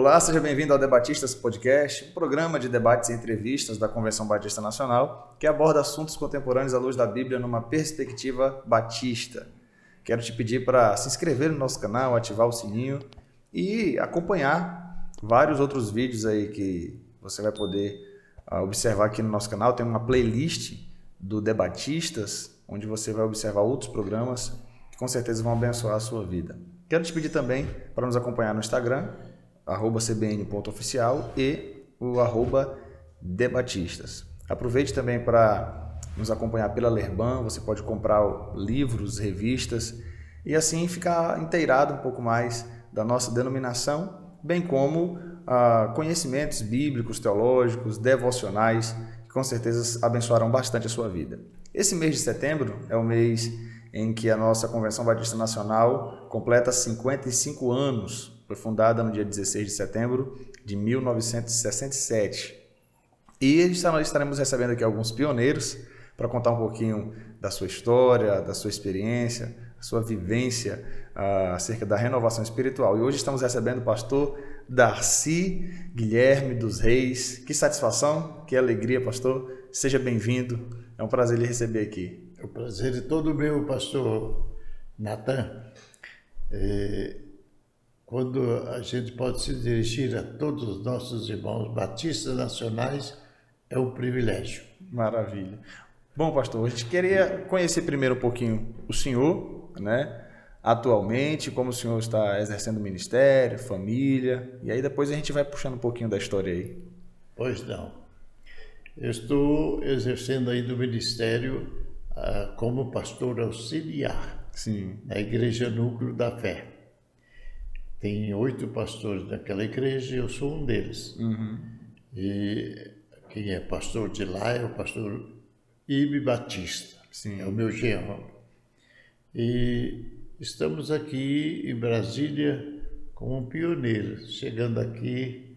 Olá, seja bem-vindo ao Debatistas Podcast, um programa de debates e entrevistas da Convenção Batista Nacional que aborda assuntos contemporâneos à luz da Bíblia numa perspectiva batista. Quero te pedir para se inscrever no nosso canal, ativar o sininho e acompanhar vários outros vídeos aí que você vai poder observar aqui no nosso canal. Tem uma playlist do Debatistas, onde você vai observar outros programas que com certeza vão abençoar a sua vida. Quero te pedir também para nos acompanhar no Instagram, @cbn.oficial e o @debatistas. Aproveite também para nos acompanhar pela Lerban, você pode comprar livros, revistas e assim ficar inteirado um pouco mais da nossa denominação, bem como conhecimentos bíblicos, teológicos, devocionais, que com certeza abençoarão bastante a sua vida. Esse mês de setembro é o mês em que a nossa Convenção Batista Nacional completa 55 anos. Foi fundada no dia 16 de setembro de 1967. E estaremos recebendo aqui alguns pioneiros para contar um pouquinho da sua história, da sua experiência, da sua vivência acerca da renovação espiritual. E hoje estamos recebendo o pastor Darcy Guilherme dos Reis. Que satisfação, que alegria, pastor. Seja bem-vindo. É um prazer lhe receber aqui. O prazer é todo meu, pastor Natan. Quando a gente pode se dirigir a todos os nossos irmãos batistas nacionais, é um privilégio. Maravilha. Bom, pastor, a gente queria conhecer primeiro um pouquinho o senhor, né? Atualmente, como o senhor está exercendo o ministério, família, e aí depois a gente vai puxando um pouquinho da história aí. Pois não. Eu estou exercendo ainda o ministério como pastor auxiliar. Sim. Na Igreja Núcleo da Fé. Tem 8 pastores naquela igreja e eu sou um deles. Uhum. E quem é pastor de lá é o pastor Ibe Batista. Sim. É o meu genro. E estamos aqui em Brasília como pioneiros, chegando aqui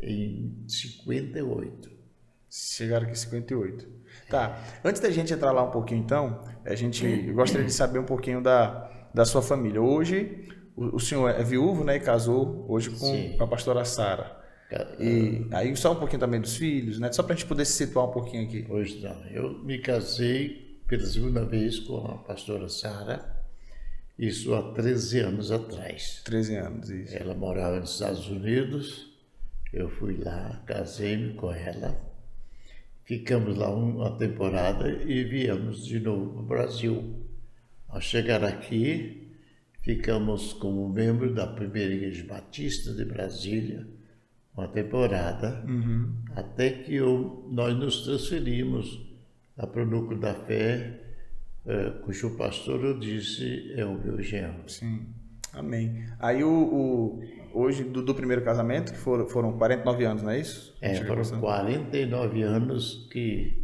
em 58. Chegaram aqui em 58. Tá, antes da gente entrar lá um pouquinho então, eu gostaria de saber um pouquinho da sua família. Hoje, o senhor é viúvo, né, e casou hoje com a pastora Sara. E aí só um pouquinho também dos filhos, né, só para a gente poder se situar um pouquinho aqui. Pois não, eu me casei pela segunda vez com a pastora Sara, isso há 13 anos atrás. 13 anos, isso. Ela morava nos Estados Unidos, eu fui lá, casei-me com ela. Ficamos lá uma temporada e viemos de novo para o Brasil. Ao chegar aqui, ficamos como membro da primeira Igreja Batista de Brasília, uma temporada, até que nós nos transferimos para o Núcleo da Fé, cujo pastor, eu disse, é o meu genro. Sim, amém. Aí hoje, do primeiro casamento, que foram 49 anos, não é isso? Foram 49 anos que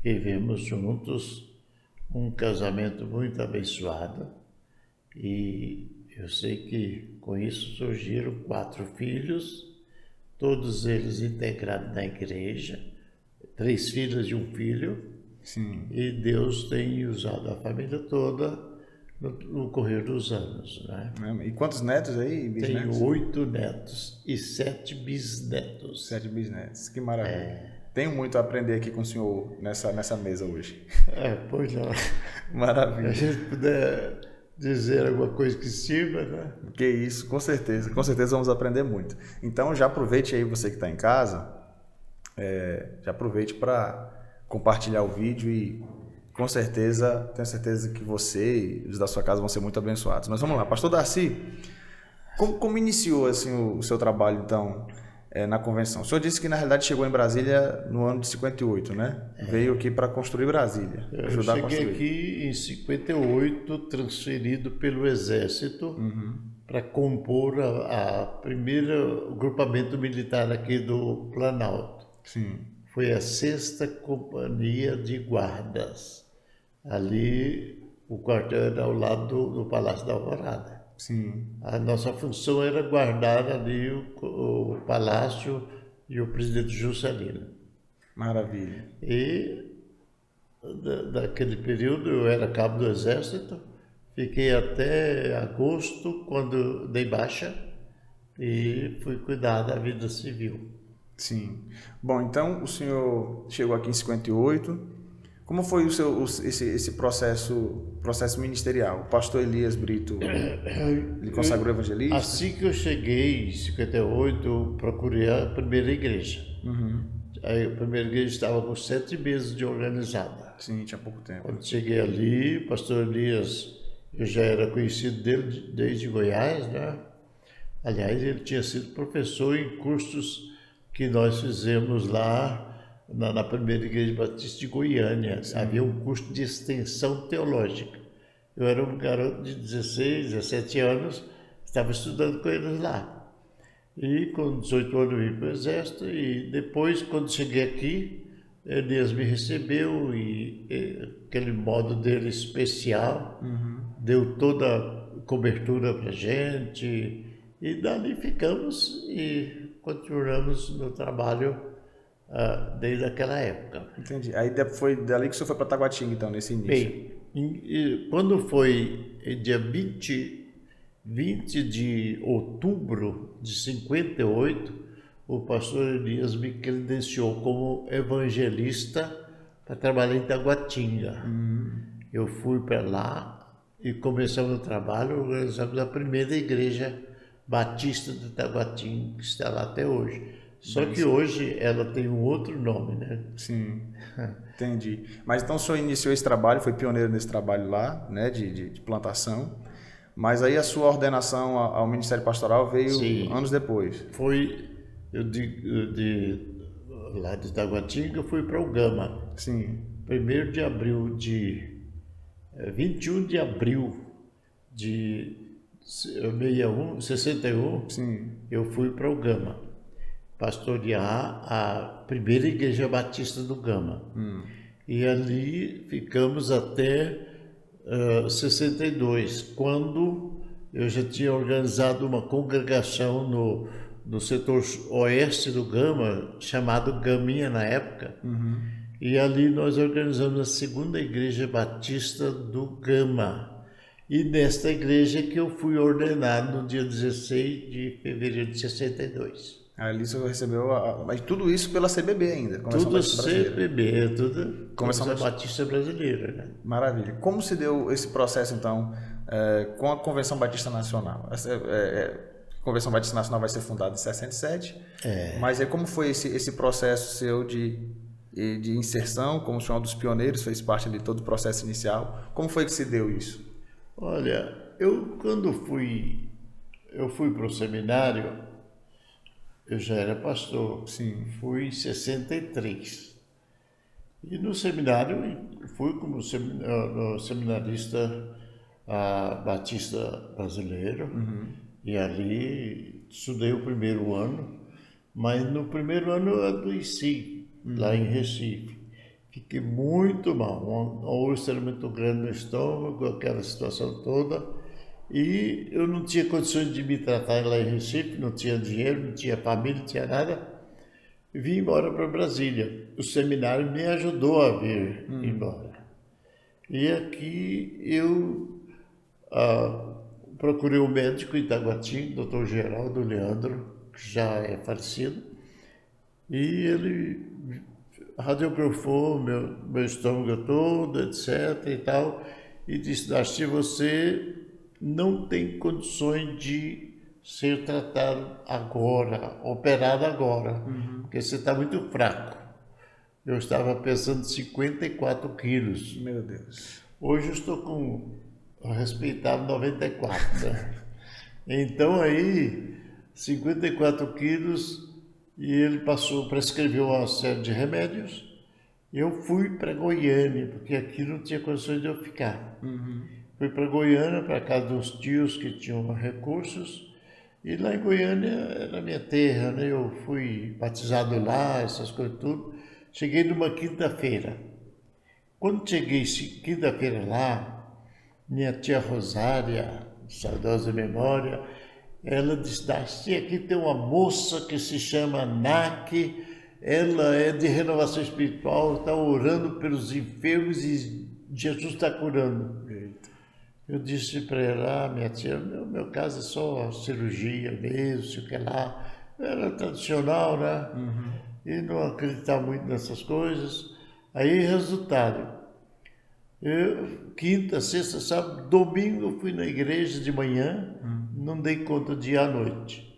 vivemos juntos, um casamento muito abençoado, e eu sei que com isso surgiram 4 filhos, todos eles integrados na igreja, 3 filhas e 1 filho. Sim. E Deus tem usado a família toda no correr dos anos, né? E quantos netos aí? Bisnetos? Tenho 8 netos e 7 bisnetos. 7 bisnetos, que maravilha. Tenho muito a aprender aqui com o senhor nessa mesa hoje. Pois não. Maravilha. Se a gente puder dizer alguma coisa que sirva, né? Que isso, com certeza vamos aprender muito. Então já aproveite aí, você que está em casa, já aproveite para compartilhar o vídeo e com certeza, tenho certeza que você e os da sua casa vão ser muito abençoados. Mas vamos lá, pastor Darcy, como iniciou assim, o seu trabalho então na convenção? O senhor disse que na realidade chegou em Brasília no ano de 58, né? Veio aqui para construir Brasília, ajudar a construir. Eu cheguei aqui em 58, transferido pelo Exército para compor o primeiro grupamento militar aqui do Planalto. Sim. Foi a 6ª Companhia de Guardas. Ali, o quartel era ao lado do Palácio da Alvorada. Sim. A nossa função era guardar ali o palácio e o presidente Juscelino. Maravilha. E daquele período eu era cabo do Exército, fiquei até agosto, quando dei baixa, e fui cuidar da vida civil. Sim. Bom, então o senhor chegou aqui em 58. Como foi esse processo ministerial? O pastor Elias Brito, ele consagrou evangelista? Assim que eu cheguei, em 58, eu procurei a primeira igreja. Aí, a primeira igreja estava com 7 meses de organizada. Sim, tinha pouco tempo. Quando cheguei ali, o pastor Elias, eu já era conhecido dele desde Goiás, né? Aliás, ele tinha sido professor em cursos que nós fizemos lá na primeira igreja batista de Goiânia. Sim. Havia um curso de extensão teológica. Eu era um garoto de 16, 17 anos, estava estudando com eles lá. E com 18 anos eu vim para o exército e depois, quando cheguei aqui, Elias me recebeu e aquele modo dele especial, deu toda a cobertura para a gente e dali ficamos e continuamos no trabalho desde aquela época. Entendi. Aí foi dali que o senhor foi para Taguatinga, então, nesse início? Bem, quando foi dia 20 de outubro de 58, o pastor Elias me credenciou como evangelista para trabalhar em Taguatinga. Eu fui para lá e começamos o trabalho, organizamos a primeira igreja batista de Taguatinga, que está lá até hoje. Só que hoje ela tem um outro nome, né? Sim, entendi. Mas então o senhor iniciou esse trabalho, foi pioneiro nesse trabalho lá, né, de plantação. Mas aí a sua ordenação ao Ministério Pastoral veio anos depois. Foi, lá de Taguatinga, eu fui para o Gama. Sim. 21 de abril de 61, sim, eu fui para o Gama, pastorear a primeira igreja batista do Gama. E ali ficamos até 62, quando eu já tinha organizado uma congregação no setor oeste do Gama, chamado Gaminha na época, e ali nós organizamos a segunda igreja batista do Gama. E nesta igreja que eu fui ordenado no dia 16 de fevereiro de 62. Ali você recebeu, mas tudo isso pela CBB ainda? Tudo CBB, tudo Convenção Batista Brasileira. Né? Maravilha. Como se deu esse processo, então, com a Convenção Batista Nacional? A Convenção Batista Nacional vai ser fundada em 67, mas como foi esse processo seu de inserção, como o senhor é um dos pioneiros, fez parte de todo o processo inicial? Como foi que se deu isso? Olha, quando fui para o seminário, eu já era pastor. Sim. Fui em 63. E no seminário, fui como seminarista batista brasileiro. E ali estudei o primeiro ano. Mas no primeiro ano eu adoeci, lá em Recife. Fiquei muito mal, uma úlcera muito grande no estômago, aquela situação toda. E eu não tinha condições de me tratar lá em Recife, não tinha dinheiro, não tinha família, não tinha nada. Vim embora para Brasília. O seminário me ajudou a vir embora. E aqui eu procurei um médico em Taguatinga, doutor Geraldo Leandro, que já é falecido, e ele radiografou meu estômago todo, etc. e tal, e disse: Darcy, você não tem condições de ser tratado agora, operado agora, porque você está muito fraco. Eu estava pesando 54 quilos. Meu Deus. Hoje eu estou com respeitável 94, né? Então aí, 54 quilos, e ele prescreveu uma série de remédios. Eu fui para Goiânia, porque aqui não tinha condições de eu ficar. Fui para Goiânia, para casa dos tios que tinham recursos, e lá em Goiânia era minha terra, né? Eu fui batizado lá, essas coisas tudo. Cheguei numa quinta-feira. Quando cheguei quinta-feira lá, minha tia Rosária, saudosa memória, ela disse: Darcy, aqui tem uma moça que se chama NAC, ela é de renovação espiritual, está orando pelos enfermos e Jesus está curando. Eu disse para ela, minha tia, meu caso é só cirurgia mesmo, sei o que lá. Era tradicional, né? E não acreditava muito nessas coisas. Aí, resultado, quinta, sexta, sábado, domingo eu fui na igreja de manhã, não dei conta de ir à noite.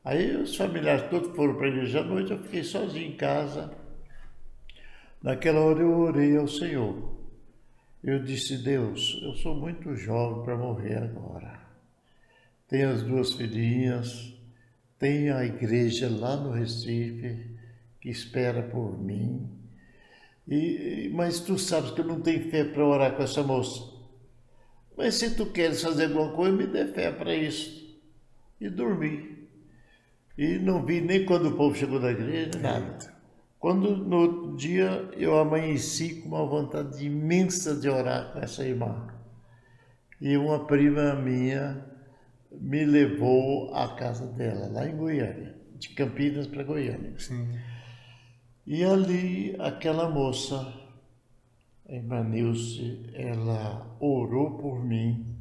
Aí os familiares todos foram para a igreja à noite, eu fiquei sozinho em casa. Naquela hora eu orei ao Senhor. Eu disse, Deus, eu sou muito jovem para morrer agora. Tenho as 2 filhinhas, tenho a igreja lá no Recife, que espera por mim. Mas tu sabes que eu não tenho fé para orar com essa moça. Mas se tu queres fazer alguma coisa, me dê fé para isso. E dormi. E não vi nem quando o povo chegou da igreja, nada. Quando no outro dia eu amanheci com uma vontade imensa de orar com essa irmã. E uma prima minha me levou à casa dela, lá em Goiânia, de Campinas para Goiânia. Sim. E ali aquela moça, a irmã Nilce, ela orou por mim.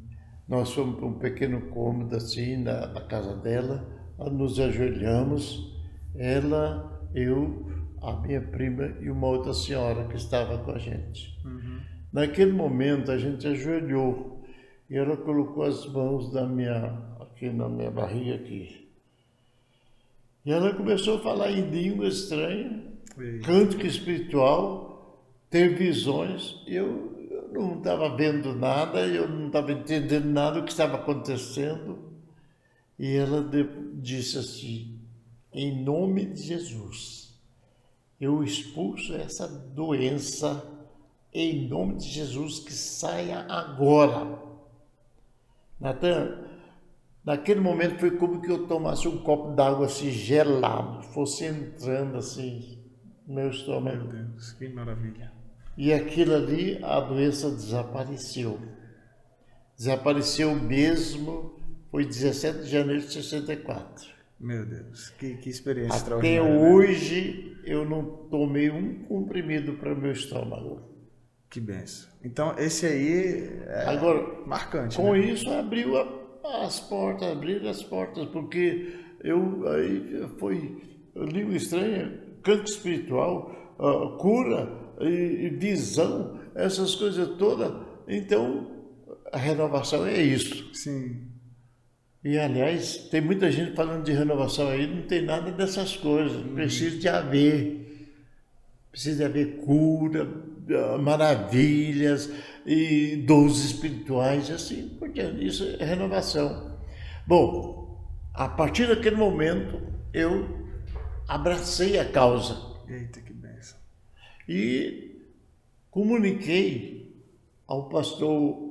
Nós fomos para um pequeno cômodo assim na casa dela, nos ajoelhamos, ela, eu, a minha prima e uma outra senhora que estava com a gente. Naquele momento a gente ajoelhou e ela colocou as mãos aqui na minha barriga aqui. E ela começou a falar em língua estranha, cântico espiritual, ter visões. Eu não estava vendo nada, eu não estava entendendo nada do que estava acontecendo. E ela disse assim, em nome de Jesus, eu expulso essa doença, em nome de Jesus, que saia agora. Natan, naquele momento foi como que eu tomasse um copo d'água assim gelado, fosse entrando assim no meu estômago. Meu Deus, que maravilha. E aquilo ali, a doença desapareceu. Desapareceu mesmo, foi 17 de janeiro de 64. Meu Deus, que experiência Até extraordinária. hoje eu não tomei um comprimido para o meu estômago. Que benção. Então, esse aí é Agora, marcante. com né? isso abriram as portas, porque aí foi língua estranha, canto espiritual, cura e visão, essas coisas todas. Então, a renovação é isso. Sim. E, aliás, tem muita gente falando de renovação aí, não tem nada dessas coisas. Precisa de haver. Precisa de haver cura, maravilhas e dons espirituais, assim por diante. Isso é renovação. Bom, a partir daquele momento, eu abracei a causa Eita, que benção. e comuniquei ao pastor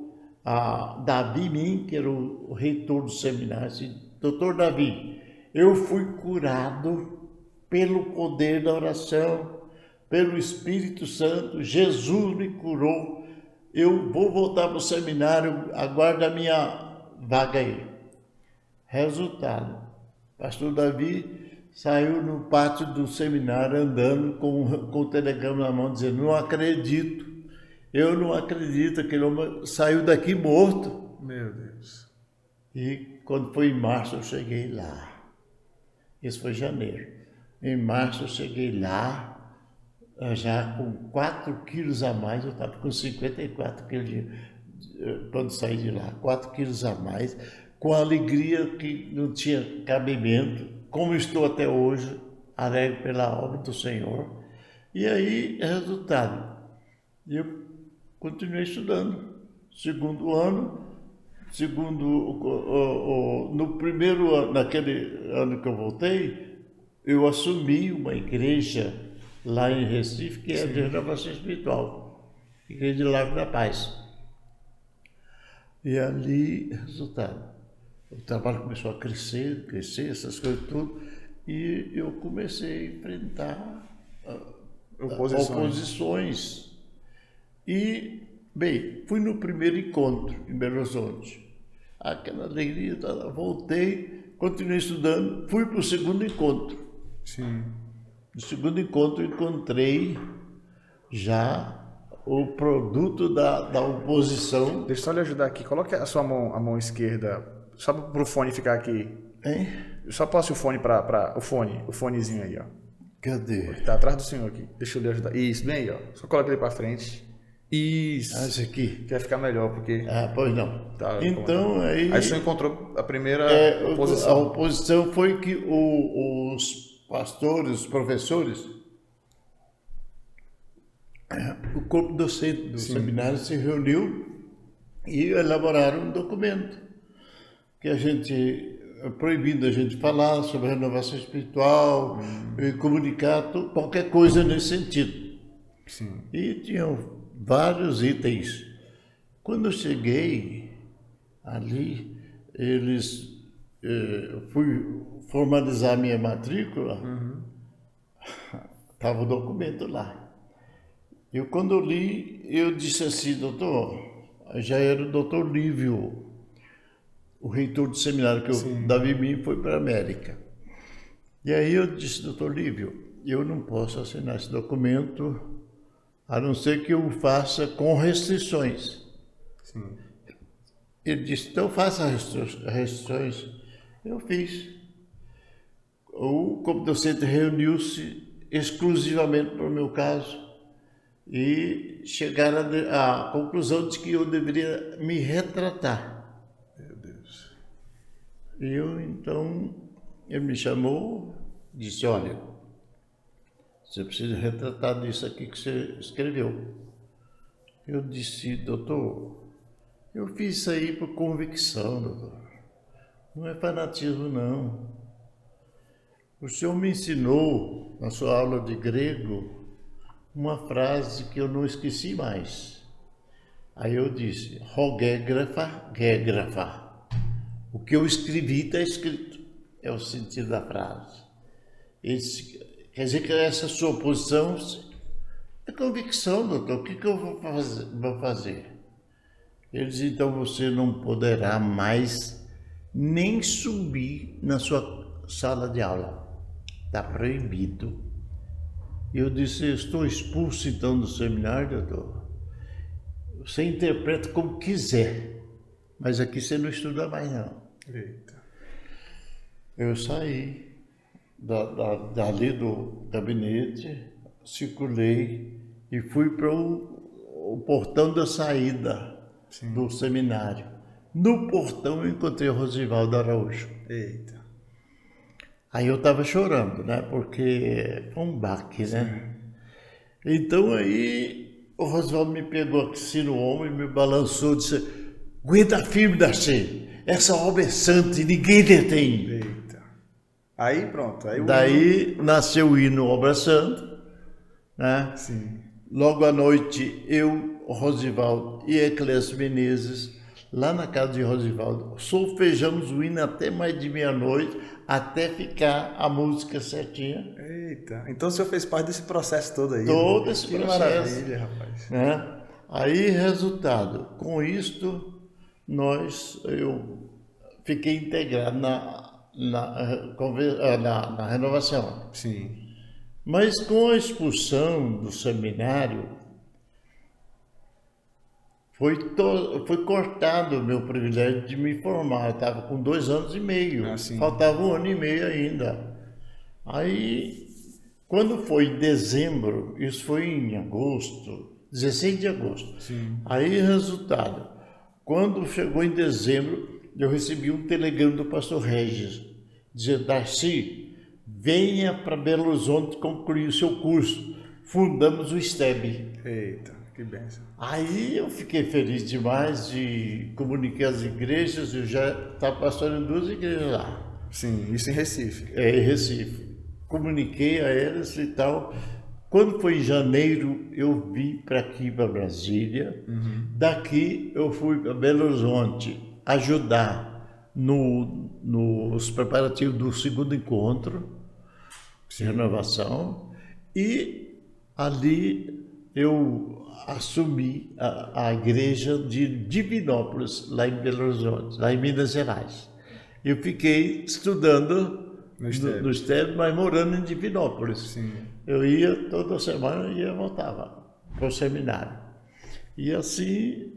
Davi Min, que era o reitor do seminário, assim, doutor Davi, eu fui curado pelo poder da oração, pelo Espírito Santo, Jesus me curou, eu vou voltar para o seminário, aguarda a minha vaga aí. Resultado, pastor Davi saiu no pátio do seminário andando com o telegrama na mão, dizendo, não acredito, eu não acredito, aquele homem saiu daqui morto. Meu Deus. E quando foi em março eu cheguei lá. Isso foi janeiro. Em março eu cheguei lá, já com 4 quilos a mais, eu estava com 54 quilos quando saí de lá, 4 quilos a mais, com alegria que não tinha cabimento, como estou até hoje, alegre pela obra do Senhor. E aí, resultado, eu continuei estudando, segundo ano, no primeiro ano, naquele ano que eu voltei, eu assumi uma igreja lá em Recife, que é de renovação espiritual, Igreja de Largo da Paz. E ali, resultado, o trabalho começou a crescer, essas coisas tudo, e eu comecei a enfrentar oposições. E, bem, fui no primeiro encontro em Belo Horizonte. Aquela alegria, voltei, continuei estudando, fui para o segundo encontro. Sim. No segundo encontro encontrei já o produto da oposição. Deixa eu só lhe ajudar aqui. Coloque a sua mão, a mão esquerda, só para o fone ficar aqui. Hein? Só passe o fone para o fonezinho aí, ó. Cadê? Tá atrás do senhor aqui. Deixa eu lhe ajudar. Isso, bem aí, ó. Só coloca ele para frente. Isso. Ah, esse aqui. Que vai ficar melhor, porque... Ah, pois não. Tá, então, aí o senhor encontrou a primeira a oposição. oposição foi que os pastores, os professores, o corpo docente do seminário se reuniu e elaboraram um documento que proibindo a gente falar sobre a renovação espiritual e comunicar qualquer coisa nesse sentido. Sim. E tinham vários itens. Quando eu cheguei ali, fui formalizar minha matrícula, estava o documento lá. Eu, quando eu li, eu disse assim, doutor, já era o doutor Lívio, o reitor do seminário, que o Davi Mim foi para a América. E aí eu disse, doutor Lívio, eu não posso assinar esse documento, a não ser que eu o faça com restrições. Sim. Ele disse, então faça restrições. Eu fiz. O corpo docente reuniu-se exclusivamente para o meu caso e chegaram à conclusão de que eu deveria me retratar. Meu Deus. Ele me chamou, disse, olha, você precisa retratar disso aqui que você escreveu. Eu disse, doutor, eu fiz isso aí por convicção, doutor. Não é fanatismo, não. O senhor me ensinou, na sua aula de grego, uma frase que eu não esqueci mais. Aí eu disse, rogégrafa, gégrafa. O que eu escrevi está escrito. É o sentido da frase. Ele disse, quer dizer que essa sua posição é convicção, doutor. O que eu vou fazer? Ele disse, então você não poderá mais nem subir na sua sala de aula. Está proibido. Eu disse, estou expulso então do seminário, doutor. Você interpreta como quiser, mas aqui você não estuda mais, não. Eita. Eu saí dali do gabinete, circulei e fui para o portão da saída do seminário. No portão eu encontrei o Rosivaldo Araújo. Eita. Aí eu estava chorando, né? Porque foi um baque, né? Então aí o Rosivaldo me pegou assim no ombro e me balançou e disse, aguenta firme, Darcy, essa obra é santa e ninguém detém. Eita. Aí pronto. Daí nasceu o hino Obra Santa, né? Sim. Logo à noite, eu, o Rosivaldo e Eclésio Menezes, lá na casa de Rosivaldo, solfejamos o hino até mais de meia-noite, até ficar a música certinha. Eita. Então o senhor fez parte desse processo todo aí. Todo esse que processo. Maravilha, rapaz. Né? Aí, resultado, com isto, eu fiquei integrado na renovação. Sim. Mas com a expulsão do seminário, foi cortado o meu privilégio de me formar. Eu estava com 2 anos e meio, faltava 1 ano e meio ainda. Aí, quando foi em dezembro, isso foi em agosto, 16 de agosto. Sim. Aí, resultado, quando chegou em dezembro, eu recebi um telegrama do pastor Regis, dizendo, Darcy, venha para Belo Horizonte concluir o seu curso. Fundamos o STEB. Eita. Que bênção. Aí eu fiquei feliz demais e comuniquei às igrejas, eu já estava pastoreando 2 igrejas lá. Sim, isso em Recife. Em Recife. Comuniquei a elas e tal. Quando foi em janeiro, eu vim para aqui, para Brasília. Daqui eu fui para Belo Horizonte ajudar nos preparativos do 2º encontro de renovação. E ali eu assumi a igreja de Divinópolis, lá em Belo Horizonte, lá em Minas Gerais. Eu fiquei estudando no STEB, mas morando em Divinópolis. Sim. Eu ia toda semana e voltava para o seminário. E assim,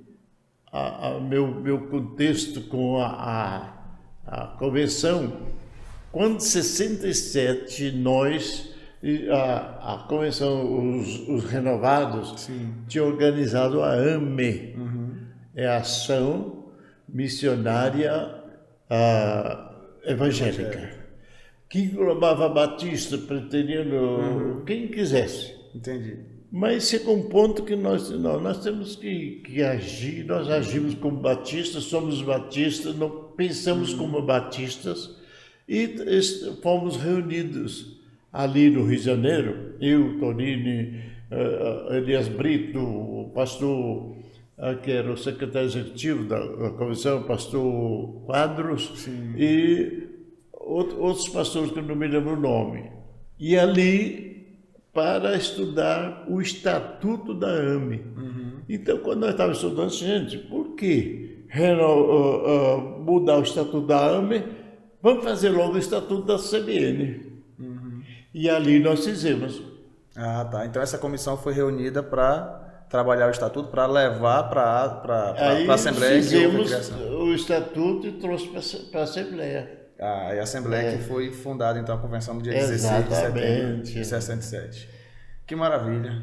meu contexto com a convenção, quando em 67 a convenção, os renovados, tinha organizado a AME, é a Ação Missionária Evangélica, que englobava batista, preteriano, quem quisesse. Entendi. Mas chegou um ponto que nós temos que agir, nós agimos como batistas, somos batistas, não pensamos como batistas, e fomos reunidos ali no Rio de Janeiro, eu, Tonini, Elias Brito, o pastor que era o secretário executivo da convenção, o pastor Quadros, e outros pastores que eu não me lembro o nome. E ali para estudar o estatuto da AME. Então, quando nós estávamos estudando, gente, por que mudar o estatuto da AME? Vamos fazer logo o estatuto da CBN. E ali nós fizemos. Ah, tá. Então essa comissão foi reunida para trabalhar o estatuto, para levar para a Assembleia. Fizemos o estatuto e trouxe para a Assembleia. Ah, e a Assembleia que foi fundada, então, a convenção no dia 16 de setembro de 67. Que maravilha.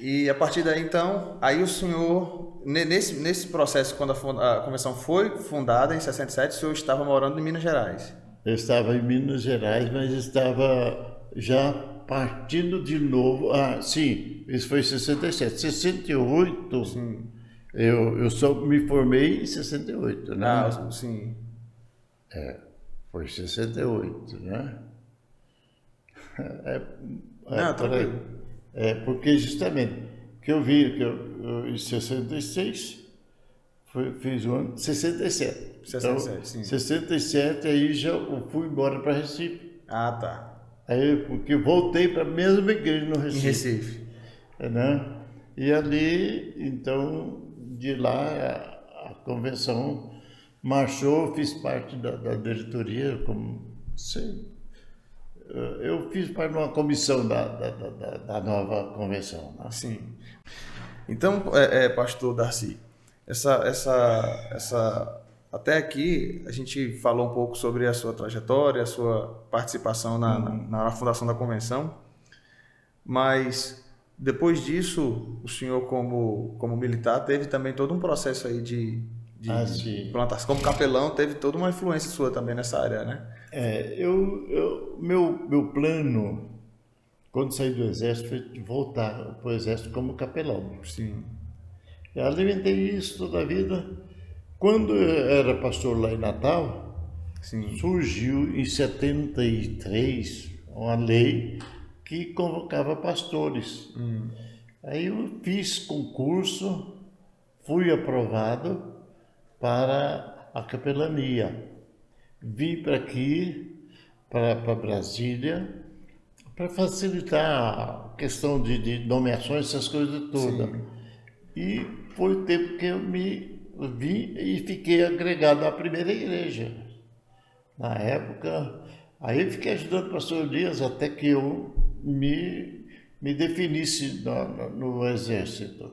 E a partir daí, então, aí o senhor, nesse processo, quando a convenção foi fundada em 67, o senhor estava morando em Minas Gerais? Eu estava em Minas Gerais, mas estava já partindo de novo. Ah, sim, isso foi em 67. 68, sim. Eu só me formei em 68, né? Ah, sim. Foi 68, né? Não, tranquilo. Porque justamente, que eu vi que eu em 66, fiz o ano 67. 67, então, sim. 67, aí já eu fui embora para Recife. Ah, tá. Aí, porque voltei para a mesma igreja no Recife. Em Recife. Né? E ali, então, de lá, a convenção marchou, fiz parte da diretoria, eu fiz parte de uma comissão da nova convenção. Né? Sim. Então, pastor Darcy, até aqui a gente falou um pouco sobre a sua trajetória, a sua participação na fundação da convenção, mas depois disso, o senhor como militar teve também todo um processo aí de plantação. Como capelão, teve toda uma influência sua também nessa área, né? Meu plano, quando saí do Exército, foi voltar para o Exército como capelão. Sim. Eu alimentei isso toda a vida. Quando eu era pastor lá em Natal, surgiu em 73 uma lei que convocava pastores. Aí eu fiz concurso, fui aprovado para a capelania. Vim para aqui, para Brasília, para facilitar a questão de nomeações, essas coisas todas. E foi o tempo que eu me vi e fiquei agregado à primeira igreja. Na época, aí fiquei ajudando o pastor Elias até que eu me definisse no Exército.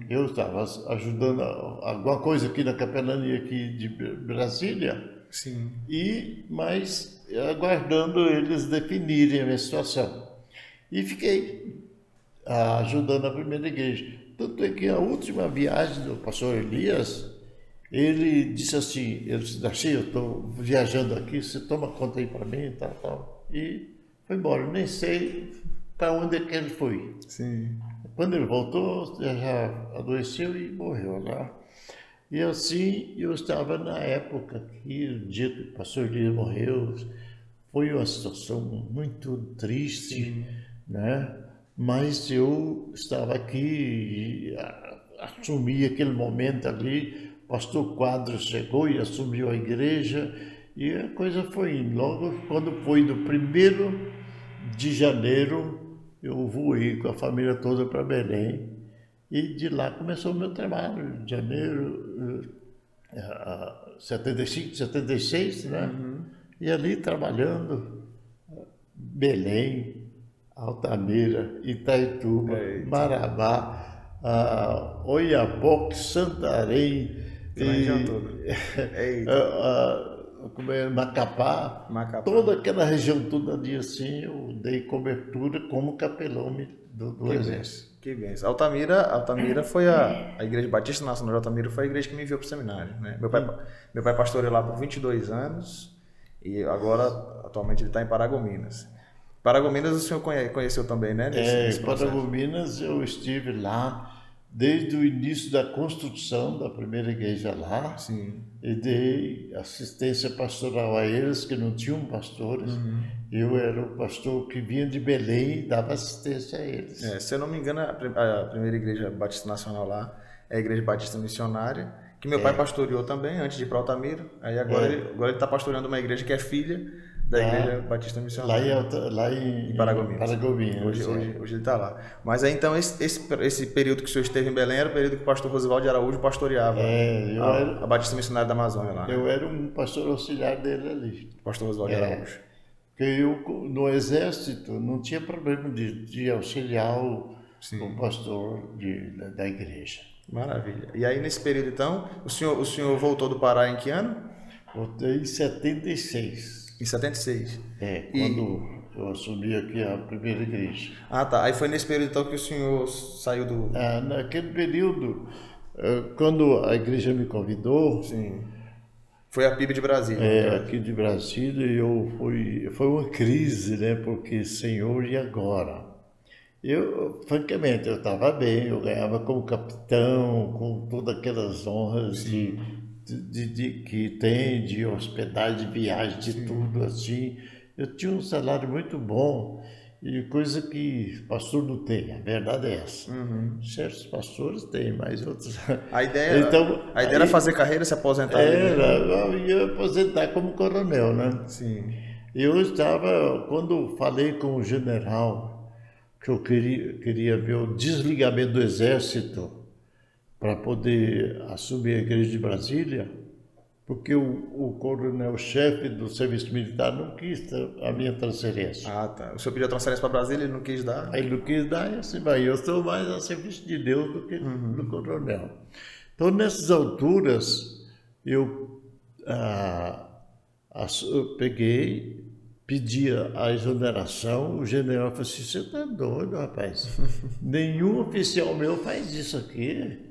Eu estava ajudando alguma coisa aqui na capelania aqui de Brasília, mas aguardando eles definirem a minha situação. E fiquei ajudando a primeira igreja. Tanto é que a última viagem do pastor Elias, ele disse assim, eu estou viajando aqui, você toma conta aí para mim, tal. E foi embora, eu nem sei para onde é que ele foi. Quando ele voltou, já adoeceu e morreu lá. E assim, eu estava na época que o dia que o pastor Elias morreu, foi uma situação muito triste, né? Mas eu estava aqui e assumi aquele momento ali, o pastor Quadros chegou e assumiu a igreja, e a coisa foi indo. Logo, quando foi do 1º de janeiro, eu voei com a família toda para Belém, e de lá começou o meu trabalho, de janeiro, 75, 76, né? E ali trabalhando, Belém, Altamira, Itaituba, Marabá, Oiapoque, Santarém, Pela região toda. Eita. Como é, Macapá, Macapá. toda aquela região toda ali assim, eu dei cobertura como capelão do Exército. Que benção. Altamira foi a Igreja Batista Nacional de Altamira, foi a igreja que me enviou para o seminário, né? Meu pai pastoreou lá por 22 anos e agora, atualmente, ele está em Paragominas. Paragominas o senhor conheceu também, né? Nesse processo. Paragominas eu estive lá desde o início da construção da primeira igreja lá. Sim. E dei assistência pastoral a eles que não tinham pastores. Eu era o pastor que vinha de Belém e dava assistência a eles. Se eu não me engano, a primeira igreja Batista Nacional lá é a Igreja Batista Missionária, que meu pai pastoreou também antes de ir para Altamira. Aí agora ele está pastoreando uma igreja que é filha da Igreja Batista Missionária. Lá em Paragominas. Hoje ele está lá. Mas aí então esse período que o senhor esteve em Belém era o período que o pastor Rosivaldo de Araújo pastoreava a Batista Missionária da Amazônia lá. Eu era um pastor auxiliar dele ali. Pastor Rosivaldo de Araújo. Porque eu, no Exército, não tinha problema de auxiliar o pastor da igreja. Maravilha. E aí nesse período então, o senhor voltou do Pará em que ano? Voltei em 76. Em 76. Quando eu assumi aqui a primeira igreja. Ah, tá. Aí foi nesse período então que o senhor saiu do... Naquele período, quando a igreja me convidou... Sim. Foi a PIB de Brasília. Aqui de Brasília, foi uma crise, né? Porque, Senhor, e agora? Francamente, eu estava bem, eu ganhava como capitão, com todas aquelas honras que tem, de hospedagem, de viagem, de tudo assim. Eu tinha um salário muito bom, e coisa que pastor não tem, a verdade é essa. Certos pastores têm, mas outros... A ideia era fazer carreira, se aposentar. Eu ia aposentar como coronel, né? Sim. Quando falei com o general, que eu queria ver o desligamento do Exército para poder assumir a igreja de Brasília, porque o coronel-chefe do serviço militar não quis a minha transferência. Ah, tá. O senhor pediu a transferência para Brasília, ele não quis dar? Aí ele não quis dar, e assim vai. Eu estou mais a serviço de Deus do que do coronel. Então, nessas alturas, eu peguei, pedia a exoneração, o general falou assim, você está doido, rapaz? Nenhum oficial meu faz isso aqui.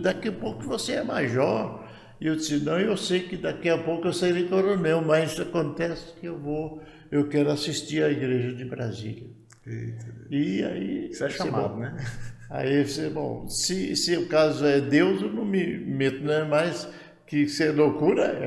Daqui a pouco você é major. E eu disse, não, eu sei que daqui a pouco eu serei coronel, mas acontece que eu quero assistir à igreja de Brasília. Eita. E aí... Isso é chamado, né? Aí eu disse, bom, se o caso é Deus, eu não me meto, né? Mas que isso é loucura,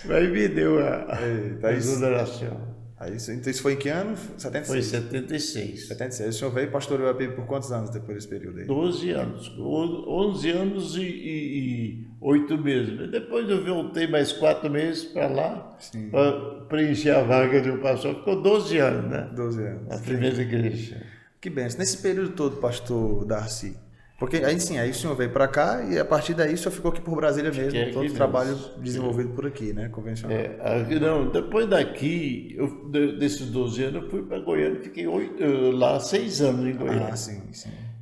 Aí me deu a exoneração. Então isso foi em que ano? 76? Foi em 76. 76. O senhor veio e pastoreou a PIB por quantos anos depois desse período aí? 12 anos. 11 anos e 8 meses. Depois eu voltei mais 4 meses para lá, para preencher a vaga do pastor. Ficou 12 anos, né? 12 anos. Na primeira igreja. Que benção. Nesse período todo, pastor Darcy, porque aí sim, aí o senhor veio para cá e a partir daí o senhor ficou aqui por Brasília mesmo, todo o trabalho desenvolvido por aqui, né, convencional. Não, depois daqui, desses 12 anos, eu fui para Goiânia, fiquei lá 6 anos em Goiânia. Ah, sim.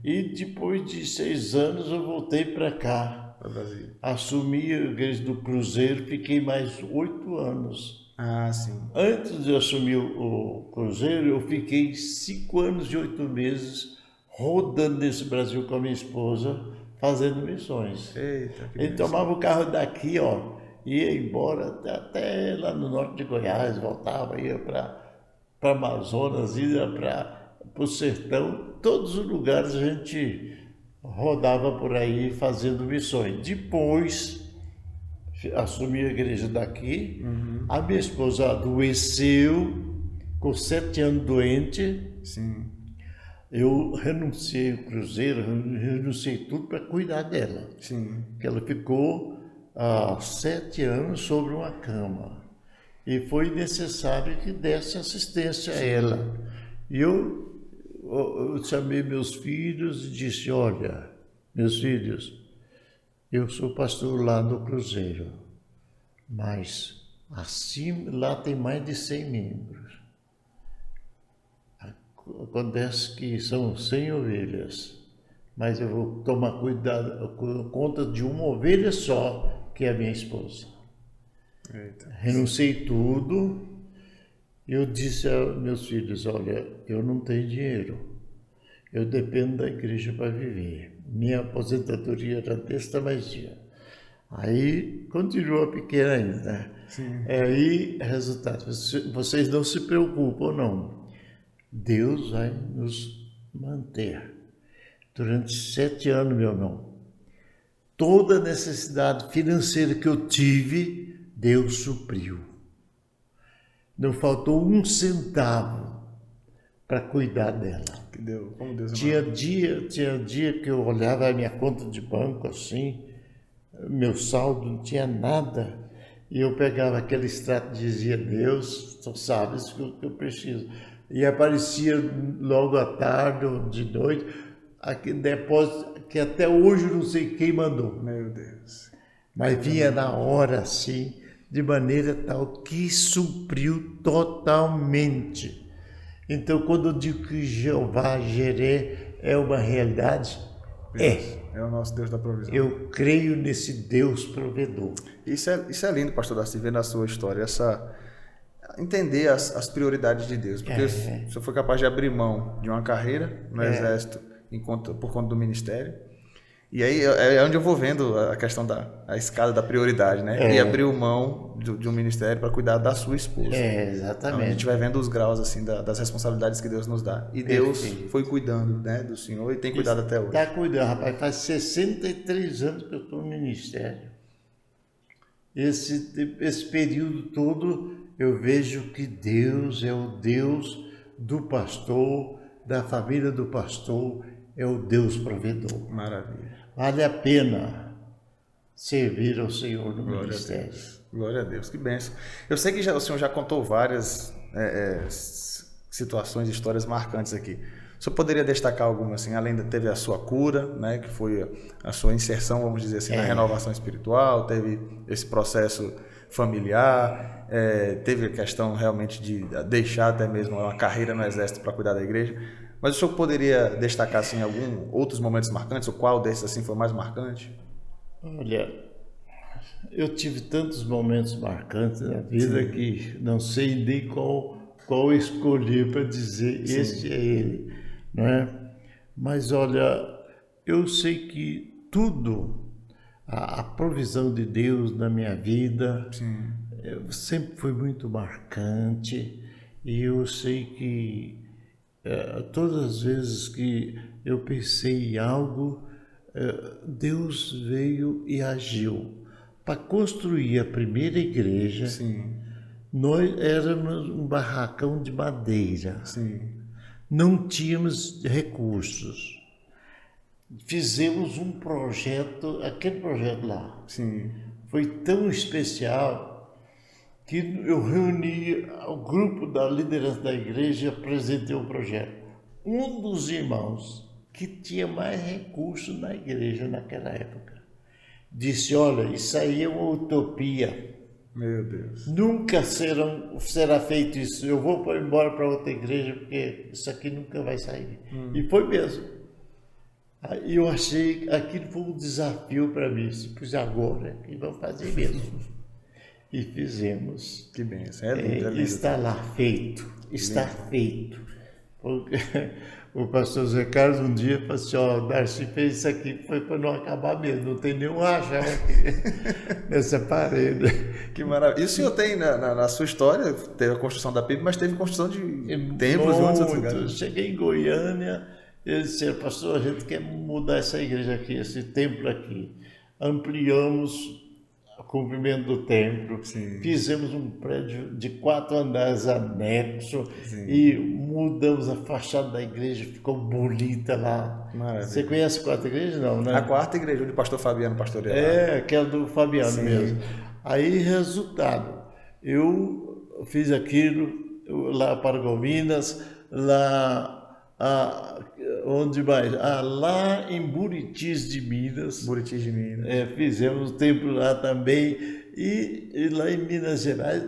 E depois de 6 anos eu voltei para cá, para Brasília. Assumi a igreja do Cruzeiro, fiquei mais 8 anos. Ah, sim. Antes de assumir o Cruzeiro, eu fiquei 5 anos e 8 meses rodando nesse Brasil com a minha esposa, fazendo missões. Eita, Ele tomava o carro daqui, ia embora até lá no norte de Goiás, voltava, ia para Amazonas, ia para o sertão, todos os lugares a gente rodava por aí fazendo missões. Depois, assumi a igreja daqui, a minha esposa adoeceu, com 7 anos doente. Sim. Eu renunciei ao Cruzeiro, renunciei tudo para cuidar dela. Sim. Que ela ficou 7 anos sobre uma cama. E foi necessário que desse assistência a ela. E eu chamei meus filhos e disse, olha, meus filhos, eu sou pastor lá no Cruzeiro, mas lá tem mais de 100 membros. acontece que são 100 ovelhas, mas eu vou tomar conta de uma ovelha só, que é a minha esposa. Eita. Renunciei tudo. Eu disse aos meus filhos, olha, eu não tenho dinheiro, eu dependo da igreja para viver. Minha aposentadoria era desse tamanho. Aí continua pequena ainda. Sim. Aí, resultado, vocês não se preocupam, não. Deus vai nos manter. Durante 7 anos, meu irmão, toda necessidade financeira que eu tive, Deus supriu. Não faltou um centavo para cuidar dela. Que Deus, como Deus é Tinha maravilhoso. dia que eu olhava a minha conta de banco assim, meu saldo não tinha nada, e eu pegava aquele extrato e dizia, Deus, tu sabes o que eu preciso. E aparecia logo à tarde ou de noite, aquele depósito que até hoje eu não sei quem mandou. Meu Deus. Mas vinha na hora assim, de maneira tal que supriu totalmente. Então, quando eu digo que Jeová Jireh é uma realidade, É o nosso Deus da provisão. eu creio nesse Deus provedor. Isso é lindo, pastor Darcy, ver na sua história, entender as prioridades de Deus. Porque você foi capaz de abrir mão de uma carreira no Exército por conta do ministério. E aí é onde eu vou vendo a questão a escala da prioridade, né? E abriu mão de um ministério para cuidar da sua esposa. Então, Exatamente. a gente vai vendo os graus assim das responsabilidades que Deus nos dá. E Deus foi cuidando, né, do Senhor e tem cuidado até hoje. Está cuidando, rapaz. Faz 63 anos que eu estou no ministério. Esse período todo eu vejo que Deus é o Deus do pastor, da família do pastor, é o Deus provedor. Maravilha. Vale a pena servir ao Senhor no ministério. Glória a Deus, que bênção. Eu sei que o senhor já contou várias situações, histórias marcantes aqui. O senhor poderia destacar alguma, assim, além teve a sua cura, né, que foi a sua inserção, vamos dizer assim, na renovação espiritual, teve esse processo familiar, teve a questão realmente de deixar até mesmo uma carreira no Exército para cuidar da igreja. Mas o senhor poderia destacar assim, outros momentos marcantes? Ou qual desses assim, foi mais marcante? Olha, eu tive tantos momentos marcantes na vida que não sei nem qual escolher para dizer este é ele, não é? Mas olha, eu sei que tudo, a provisão de Deus na minha vida sempre foi muito marcante, e eu sei que todas as vezes que eu pensei em algo, Deus veio e agiu. Para construir a primeira igreja, nós éramos um barracão de madeira. Não tínhamos recursos. Fizemos um projeto, aquele projeto lá. Foi tão especial que eu reuni o grupo da liderança da igreja e apresentei o projeto. Um dos irmãos que tinha mais recursos na igreja naquela época disse, olha, isso aí é uma utopia. Meu Deus. Nunca será feito isso. Eu vou embora para outra igreja porque isso aqui nunca vai sair. E foi mesmo. Aí eu achei que aquilo foi um desafio para mim. Pois agora, e vamos fazer mesmo. E fizemos. Que bênção. É lindo. Está lá feito. Está feito. Porque o pastor Zé Carlos um dia falou assim, ó, Darcy fez isso aqui, foi para não acabar mesmo, não tem nenhum rachão aqui nessa parede. Que maravilha. E o senhor tem na sua história, teve a construção da PIB, mas teve construção de templos em outros lugares. Cheguei em Goiânia, eles disseram, pastor, a gente quer mudar essa igreja aqui, esse templo aqui. Ampliamos o comprimento do templo, fizemos um prédio de 4 andares anexo e mudamos a fachada da igreja, ficou bonita lá. Maravilha. Você conhece a 4ª igreja, não, né? A 4ª igreja, onde o pastor Fabiano pastoreava. Aquela do Fabiano mesmo. Aí, resultado, eu fiz aquilo lá para Gominas, lá... onde mais? Lá em Buritis de Minas. Fizemos o templo lá também. E lá em Minas Gerais,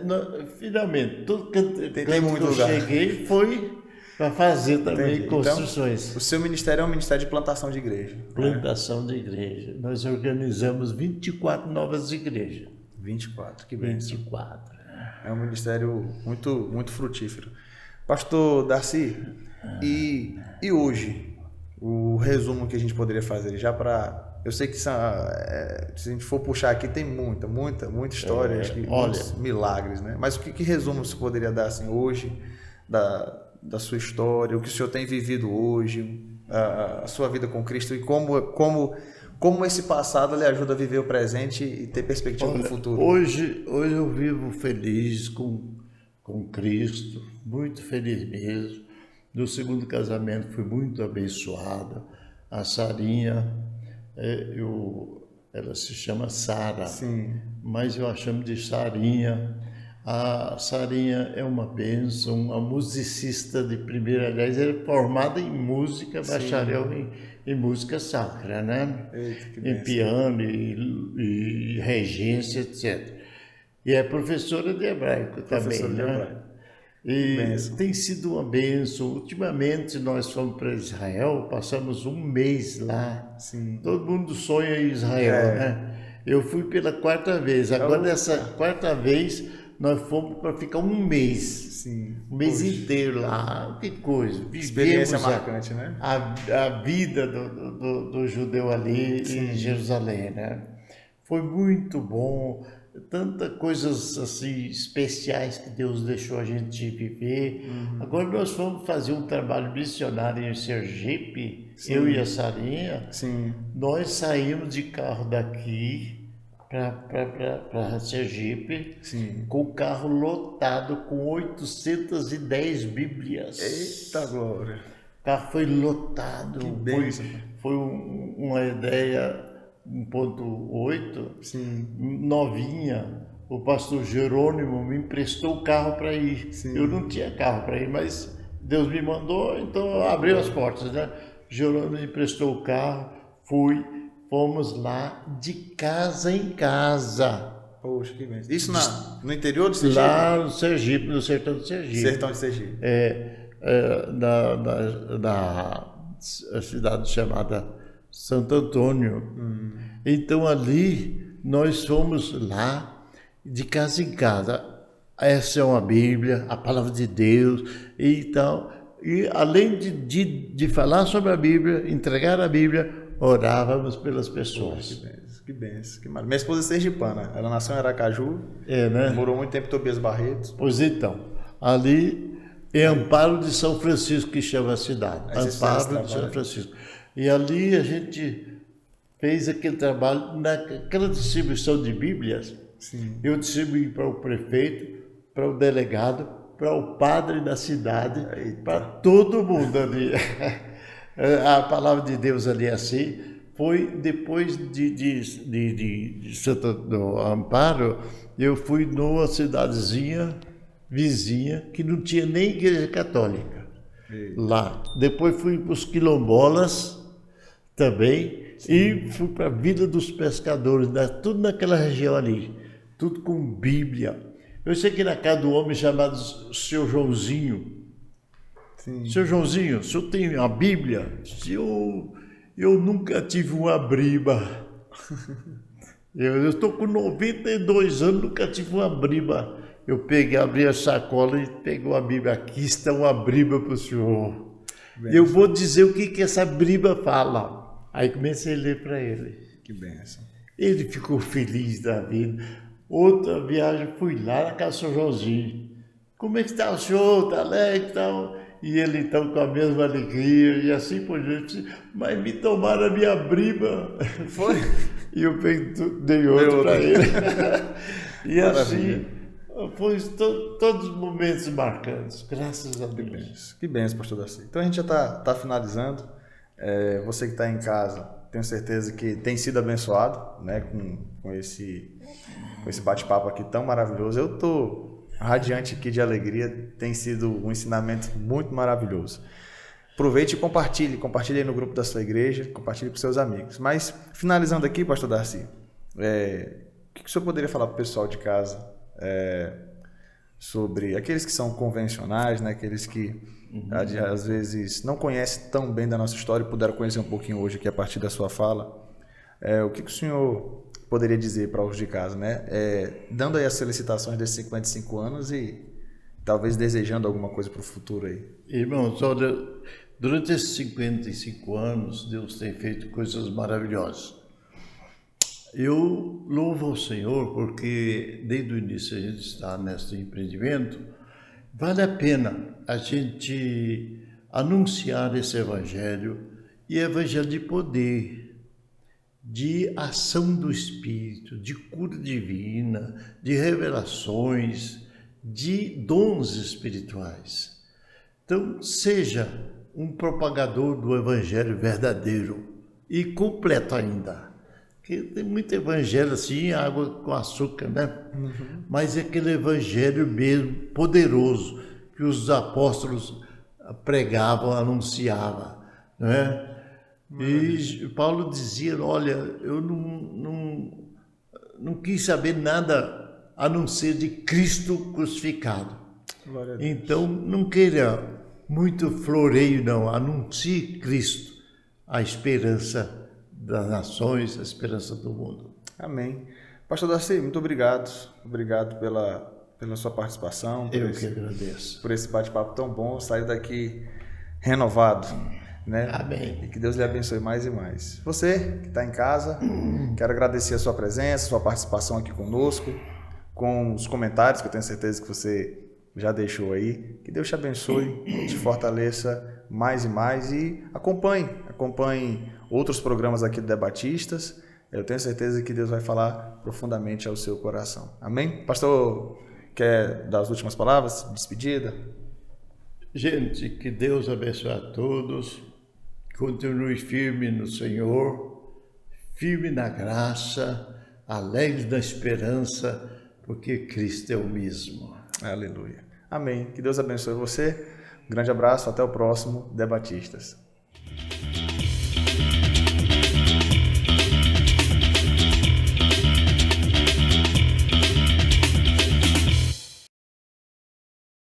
finalmente, todo canto que eu cheguei foi para fazer também Entendi. construções. Então, o seu ministério é um ministério de plantação de igreja. Plantação de igreja. Nós organizamos 24 novas igrejas. 24, que bênção. 24. É um ministério muito, muito frutífero. Pastor Darcy, e hoje, o resumo que a gente poderia fazer já para... Eu sei que se a gente for puxar aqui, tem muita história, acho que muitos milagres, né? Mas o que resumo você poderia dar assim, hoje da sua história, o que o senhor tem vivido hoje, a sua vida com Cristo e como esse passado lhe ajuda a viver o presente e ter perspectiva no futuro? Hoje eu vivo feliz com Cristo, muito feliz mesmo. No segundo casamento fui muito abençoado. A Sarinha, ela se chama Sara, mas eu a chamo de Sarinha. A Sarinha é uma bênção, uma musicista de primeira, aliás, ela é formada em música, bacharel em música sacra, né? Eita, em piano e regência, etc. E é professora de hebraico também, né? Hebraico. E tem sido uma bênção. Ultimamente nós fomos para Israel, passamos um mês lá. Sim. Todo mundo sonha em Israel, né? Eu fui pela 4ª vez. Agora, nessa 4ª vez, nós fomos para ficar um mês. Sim. Um mês inteiro lá. Que coisa. Experiência marcante, né? A vida do judeu ali em Jerusalém, né? Foi muito bom. Tantas coisas assim especiais que Deus deixou a gente viver. Agora nós vamos fazer um trabalho missionário em Sergipe, eu e a Sarinha. Nós saímos de carro daqui para Sergipe, com o carro lotado com 810 Bíblias. Eita glória! O carro foi lotado. Que bênção. Foi uma ideia 1.8, novinha. O pastor Jerônimo me emprestou o carro para ir. Eu não tinha carro para ir, mas Deus me mandou, então abriu as portas, né? Jerônimo me emprestou o carro, fomos lá de casa em casa. Poxa, que bênção. Isso no interior do Sergipe? Lá no Sergipe, no sertão de Sergipe. Sertão de Sergipe. Na cidade chamada Santo Antônio. Então ali nós fomos lá de casa em casa. Essa é uma Bíblia, a palavra de Deus e tal. E além de falar sobre a Bíblia, entregar a Bíblia, orávamos pelas pessoas. Que benção, que maravilha. Minha esposa é sergipana, ela nasceu em Aracaju, né? Morou muito tempo em Tobias Barreto. Pois então, ali em Amparo de São Francisco, que chama a cidade. Amparo de São Francisco. E ali a gente fez aquele trabalho, naquela distribuição de Bíblias. Eu distribuí para o prefeito, para o delegado, para o padre da cidade, para todo mundo ali. A palavra de Deus ali assim. Foi depois de Santo do Amparo, eu fui numa cidadezinha vizinha que não tinha nem igreja católica. Lá. Depois fui para os quilombolas também, e fui para a Vila dos Pescadores, tudo naquela região ali, tudo com Bíblia. Eu sei que na casa do homem chamado Seu Joãozinho. Seu Joãozinho, o senhor tem a Bíblia? Eu nunca tive uma briba. Eu estou com 92 anos, nunca tive uma briba. Eu abri a sacola e peguei a Bíblia. Aqui está uma briba para o senhor. Eu vou dizer o que essa briba fala. Aí comecei a ler para ele. Que bênção. Ele ficou feliz da vida. Outra viagem, fui lá na casa do São Joãozinho. Como é que está o senhor? Está alegre e tal? E ele então com a mesma alegria e assim por diante. Mas me tomaram a minha briba. Foi? E eu dei outro para ele. E assim, foi todos os momentos marcantes, graças a Deus. Que benção, pastor Darcy. Então a gente já está finalizando. Você que está em casa, tenho certeza que tem sido abençoado, né, com esse bate-papo aqui tão maravilhoso. Eu estou radiante aqui de alegria, tem sido um ensinamento muito maravilhoso. Aproveite e compartilhe aí no grupo da sua igreja, compartilhe com seus amigos. Mas, finalizando aqui, pastor Darcy, o que o senhor poderia falar para o pessoal de casa sobre aqueles que são convencionais, né, aqueles que às vezes não conhece tão bem da nossa história e puderam conhecer um pouquinho hoje aqui a partir da sua fala. O que o senhor poderia dizer para os de casa, né? Dando aí as felicitações desses 55 anos e talvez desejando alguma coisa para o futuro aí. Irmãos, olha, durante esses 55 anos, Deus tem feito coisas maravilhosas. Eu louvo ao Senhor porque desde o início a gente está nesse empreendimento. Vale a pena a gente anunciar esse evangelho, e evangelho de poder, de ação do Espírito, de cura divina, de revelações, de dons espirituais. Então, seja um propagador do evangelho verdadeiro e completo ainda. Porque tem muito evangelho assim, água com açúcar, né? Mas é aquele evangelho mesmo, poderoso, que os apóstolos pregavam, anunciavam, não é? E Paulo dizia, olha, eu não quis saber nada a não ser de Cristo crucificado. Então, não queira muito floreio, não. Anuncie Cristo, a esperança das nações, a esperança do mundo. Amém. Pastor Darcy, muito obrigado. Obrigado pela sua participação. Eu que agradeço. Por esse bate-papo tão bom. Saiu daqui renovado. Né? Amém. E que Deus lhe abençoe mais e mais. Você que está em casa, quero agradecer a sua presença, a sua participação aqui conosco, com os comentários que eu tenho certeza que você já deixou aí. Que Deus te abençoe, te fortaleça mais e mais e acompanhe outros programas aqui do Debatistas. Eu tenho certeza que Deus vai falar profundamente ao seu coração. Amém? Pastor, quer dar as últimas palavras? Despedida? Gente, que Deus abençoe a todos. Continue firme no Senhor, firme na graça, alegre na esperança, porque Cristo é o mesmo. Aleluia. Amém. Que Deus abençoe você. Um grande abraço. Até o próximo Debatistas.